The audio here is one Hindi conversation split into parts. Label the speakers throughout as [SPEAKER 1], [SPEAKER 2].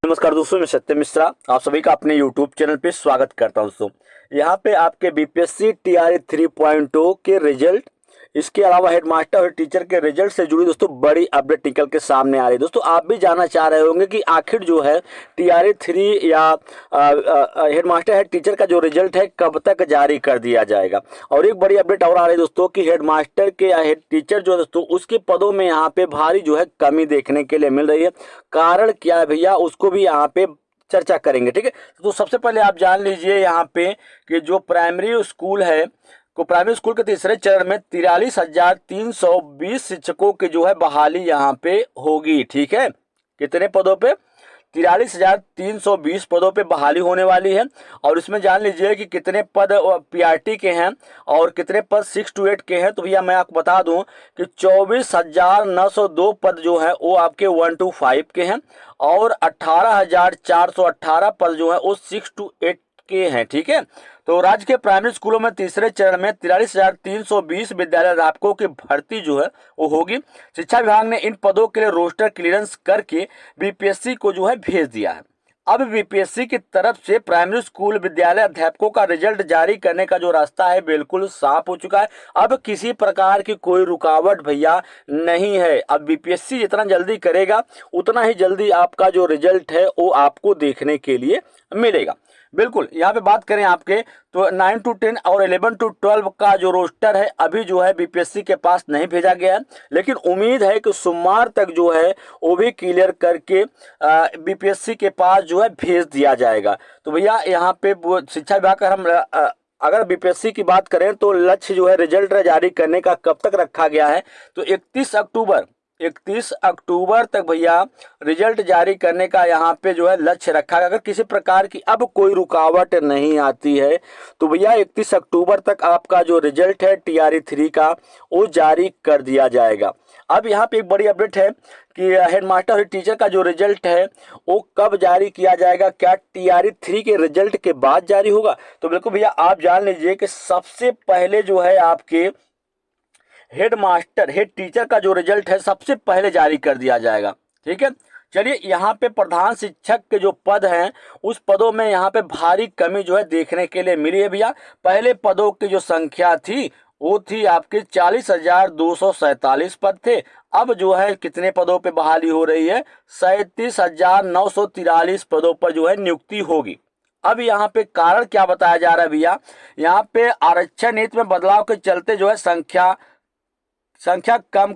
[SPEAKER 1] नमस्कार दोस्तों, मैं सत्यम मिश्रा आप सभी का अपने YouTube चैनल पे स्वागत करता हूं। दोस्तों यहाँ पे आपके बीपीएससी टीआरई 3.0 के रिजल्ट, इसके अलावा हेडमास्टर और टीचर के रिजल्ट से जुड़ी दोस्तों बड़ी अपडेट निकल के सामने आ रही है। दोस्तों आप भी जानना चाह रहे होंगे कि आखिर जो है टीआरई 3 या हेडमास्टर हेड टीचर का जो रिजल्ट है कब तक जारी कर दिया जाएगा। और एक बड़ी अपडेट और आ रही है दोस्तों कि हेडमास्टर के या हेड टीचर जो है दोस्तों उसके पदों में यहाँ पे भारी जो है कमी देखने के लिए मिल रही है। कारण क्या है भैया, उसको भी यहाँ पे चर्चा करेंगे। ठीक है, तो सबसे पहले आप जान लीजिए यहाँ पे कि जो प्राइमरी स्कूल है प्राइमरी स्कूल के तीसरे चरण में 43,320 शिक्षकों की जो है बहाली यहाँ पे होगी। ठीक है, कितने पदों पे? 43,320 पदों पे बहाली होने वाली है। और इसमें जान लीजिए कि कितने पद पीआरटी के हैं और कितने पद 6 to 8 के हैं। तो भैया मैं आपको बता दूं कि 24,902 पद जो है वो आपके 1 to 5 के हैं और 18,418 पद जो है वो 6 to 8 के हैं। ठीक है, तो राज्य के प्राइमरी स्कूलों में तीसरे चरण में 43,320 विद्यालय अध्यापकों की भर्ती जो है वो होगी। शिक्षा विभाग ने इन पदों के लिए रोस्टर क्लियरेंस करके बीपीएससी को जो है भेज दिया है। अब बीपीएससी की तरफ से प्राइमरी स्कूल विद्यालय अध्यापकों का रिजल्ट जारी करने का जो रास्ता है बिल्कुल साफ हो चुका है। अब किसी प्रकार की कोई रुकावट भैया नहीं है। अब बीपीएससी जितना जल्दी करेगा उतना ही जल्दी आपका जो रिजल्ट है वो आपको देखने के लिए मिलेगा। बिल्कुल, यहाँ पे बात करें आपके तो 9 to 10 और 11 to 12 का जो रोस्टर है अभी जो है बीपीएससी के पास नहीं भेजा गया है, लेकिन उम्मीद है कि सोमवार तक जो है वो भी क्लियर करके बीपीएससी के पास जो है भेज दिया जाएगा। तो भैया यहाँ पे शिक्षा विभाग का हम अगर बीपीएससी की बात करें तो लक्ष्य जो है रिजल्ट जारी करने का कब तक रखा गया है तो 31 अक्टूबर तक भैया रिजल्ट जारी करने का यहाँ पे जो है लक्ष्य रखा है। अगर किसी प्रकार की अब कोई रुकावट नहीं आती है तो भैया 31 अक्टूबर तक आपका जो रिजल्ट है टीआरई 3 का वो जारी कर दिया जाएगा। अब यहाँ पे एक बड़ी अपडेट है कि हेडमास्टर और टीचर का जो रिजल्ट है वो कब जारी किया जाएगा। क्या टीआरई 3 के रिजल्ट के बाद जारी होगा? तो बिल्कुल भैया आप जान लीजिए कि सबसे पहले जो है आपके हेड टीचर का जो रिजल्ट है सबसे पहले जारी कर दिया जाएगा। ठीक है, चलिए यहाँ पे प्रधान शिक्षक के जो पद हैं उस पदों में यहाँ पे भारी कमी जो है देखने के लिए मिली है भैया। पहले पदों की जो संख्या थी वो थी आपके 40,247 पद थे। अब जो है कितने पदों पे बहाली हो रही है? 37,943 पदों पर जो है नियुक्ति होगी। अब यहाँ पे कारण क्या बताया जा रहा है भैया? यहाँ पे आरक्षण नीति में बदलाव के चलते जो है संख्या कम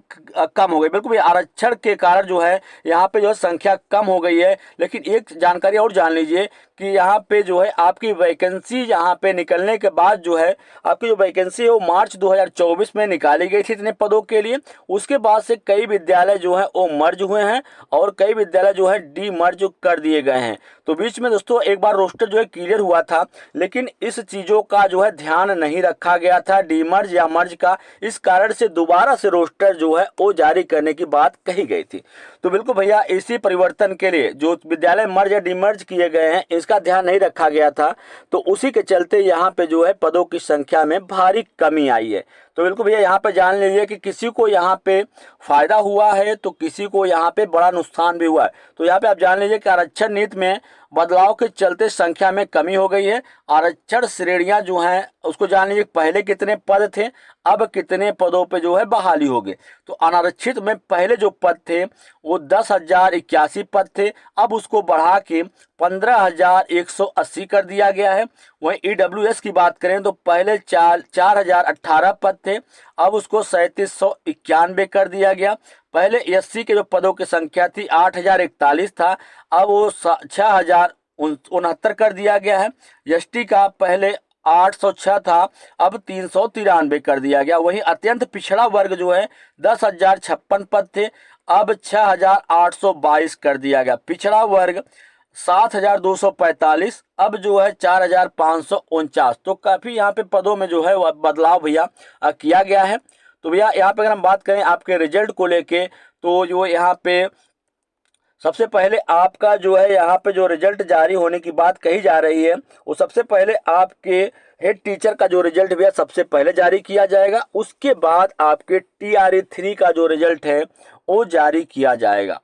[SPEAKER 1] हो गई। बिल्कुल आरक्षण के कारण जो है यहाँ पे जो है संख्या कम हो गई है। लेकिन एक जानकारी और जान लीजिए कि यहाँ पे जो है आपकी वैकेंसी यहाँ पे निकलने के बाद जो है आपकी जो वैकेंसी है वो मार्च 2024 में निकाली गई थी इतने पदों के लिए। उसके बाद से कई विद्यालय जो है वो मर्ज हुए हैं और कई विद्यालय जो है डी मर्ज कर दिए गए हैं। तो बीच में दोस्तों एक बार रोस्टर जो है क्लियर हुआ था, लेकिन इस चीज़ों का जो है ध्यान नहीं रखा गया था डी मर्ज या मर्ज का। इस कारण से दोबारा से रोस्टर जो है वो जारी करने की बात कही गई थी। तो बिल्कुल भैया इसी परिवर्तन के लिए जो विद्यालय मर्ज या डिमर्ज किए गए हैं इसका ध्यान नहीं रखा गया था, तो उसी के चलते यहाँ पे जो है पदों की संख्या में भारी कमी आई है। तो बिल्कुल भैया यहाँ पे जान लीजिए कि किसी को यहाँ पे फायदा हुआ है तो किसी को यहाँ पे बड़ा नुकसान भी हुआ है। तो यहाँ पे आप जान लीजिए कि आरक्षण नीति में बदलाव के चलते संख्या में कमी हो गई है। आरक्षण श्रेणियां जो हैं उसको जान लीजिए पहले कितने पद थे, अब कितने पदों पे जो है बहाली हो गई। तो अनारक्षित में पहले जो पद थे वो 10,081 पद थे, अब उसको बढ़ा के 15,180 कर दिया गया है। वहीं ईडब्ल्यूएस की बात करें तो पहले 4,018 पद थे, अब उसको 3,791 कर दिया गया। पहले एससी के जो पदों की संख्या थी 8,041 था, अब वो 6,069 कर दिया गया है। एसटी का पहले 806 था, अब 393 कर दिया गया। वहीं अत्यंत पिछड़ा वर्ग जो है 10,056 पद थे, अब 6,822 कर दिया गया। पिछड़ा वर्ग 7,245, अब जो है 4,549। तो काफी यहाँ पे पदों में जो है बदलाव भैया किया गया है। तो भैया यहाँ पे अगर हम बात करें आपके रिजल्ट को लेके तो जो यहाँ पे सबसे पहले आपका जो है यहाँ पे जो रिजल्ट जारी होने की बात कही जा रही है वो सबसे पहले आपके हेड टीचर का जो रिजल्ट भी है सबसे पहले जारी किया जाएगा। उसके बाद आपके टीआरई 3 का जो रिजल्ट है वो जारी किया जाएगा।